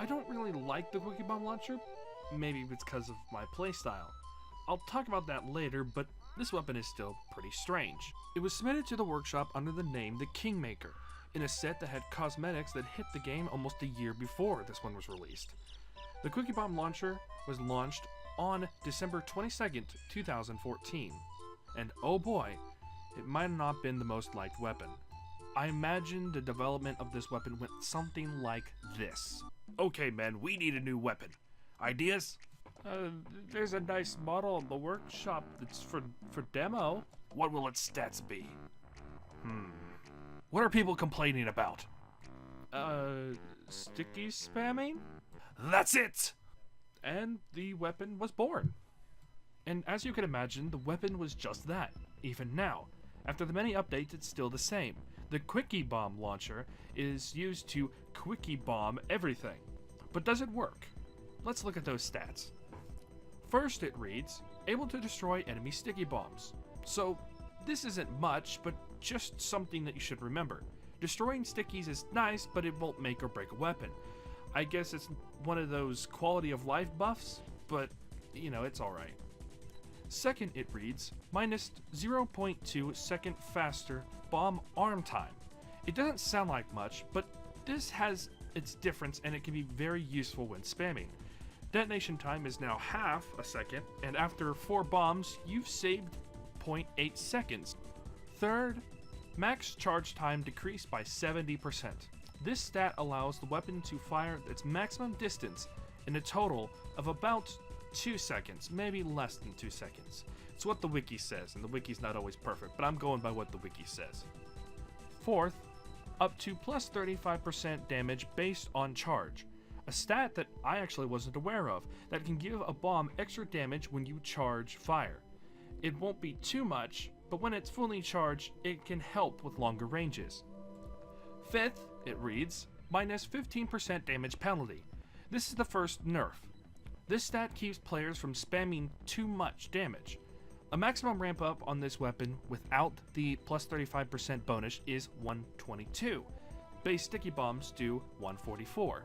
I don't really like the Quickiebomb Launcher. Maybe it's because of my playstyle. I'll talk about that later, but this weapon is still pretty strange. It was submitted to the workshop under the name the Kingmaker, in a set that had cosmetics that hit the game almost a year before this one was released. The Quickiebomb Launcher was launched on December 22nd, 2014. And oh boy, it might have not been the most liked weapon. I imagine the development of this weapon went something like this. Okay men, we need a new weapon. Ideas? There's a nice model in the workshop that's for demo. What will its stats be? What are people complaining about? Sticky spamming? That's it! And the weapon was born. And as you can imagine, the weapon was just that, even now. After the many updates, it's still the same. The Quickiebomb Launcher is used to Quickiebomb everything. But does it work? Let's look at those stats. First it reads, able to destroy enemy sticky bombs. So this isn't much, but just something that you should remember. Destroying stickies is nice, but it won't make or break a weapon. I guess it's one of those quality of life buffs, but you know, it's alright. Second it reads, minus 0.2 second faster bomb arm time. It doesn't sound like much, but this has its difference and it can be very useful when spamming. Detonation time is now half a second, and after 4 bombs, you've saved 0.8 seconds. Third, max charge time decreased by 70%. This stat allows the weapon to fire its maximum distance in a total of about 2 seconds, maybe less than 2 seconds. It's what the wiki says, and the wiki's not always perfect, but I'm going by what the wiki says. Fourth, up to plus 35% damage based on charge. A stat that I actually wasn't aware of, that can give a bomb extra damage when you charge fire. It won't be too much, but when it's fully charged, it can help with longer ranges. Fifth, it reads, minus 15% damage penalty. This is the first nerf. This stat keeps players from spamming too much damage. A maximum ramp up on this weapon without the plus 35% bonus is 122. Base sticky bombs do 144.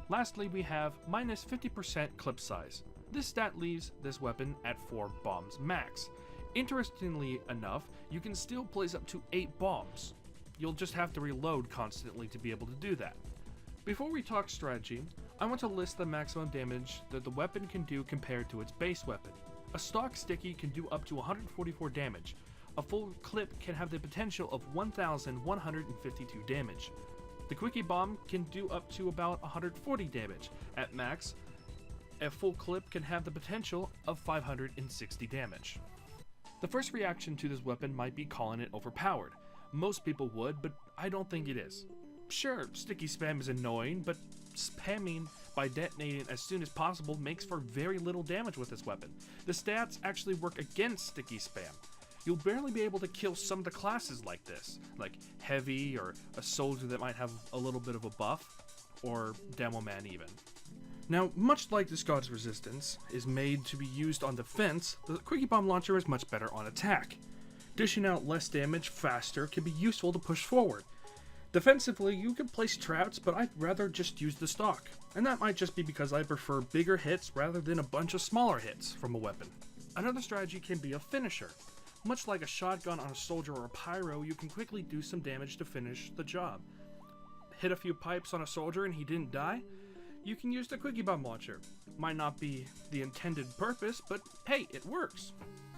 Lastly, we have minus 50% clip size. This stat leaves this weapon at 4 bombs max. Interestingly enough, you can still place up to 8 bombs. You'll just have to reload constantly to be able to do that. Before we talk strategy, I want to list the maximum damage that the weapon can do compared to its base weapon. A stock sticky can do up to 144 damage. A full clip can have the potential of 1,152 damage. The Quickiebomb can do up to about 140 damage. At max, a full clip can have the potential of 560 damage. The first reaction to this weapon might be calling it overpowered. Most people would, but I don't think it is. Sure, sticky spam is annoying, but spamming by detonating as soon as possible makes for very little damage with this weapon. The stats actually work against sticky spam. You'll barely be able to kill some of the classes like this, like Heavy or a soldier that might have a little bit of a buff, or Demo Man even. Now, much like this God's Resistance is made to be used on defense, the Quickiebomb Launcher is much better on attack. Dishing out less damage faster can be useful to push forward. Defensively, you can place traps, but I'd rather just use the stock. And that might just be because I prefer bigger hits rather than a bunch of smaller hits from a weapon. Another strategy can be a finisher. Much like a shotgun on a soldier or a pyro, you can quickly do some damage to finish the job. Hit a few pipes on a soldier and he didn't die? You can use the Quickiebomb Launcher. Might not be the intended purpose, but hey, it works.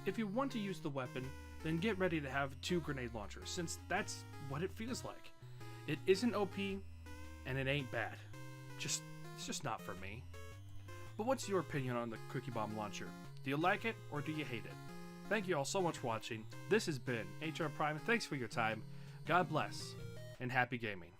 If you want to use the weapon, then get ready to have 2 grenade launchers, since that's what it feels like. It isn't OP, and it ain't bad. It's just not for me. But what's your opinion on the Quickiebomb Launcher? Do you like it, or do you hate it? Thank you all so much for watching. This has been HR Prime. Thanks for your time. God bless, and happy gaming.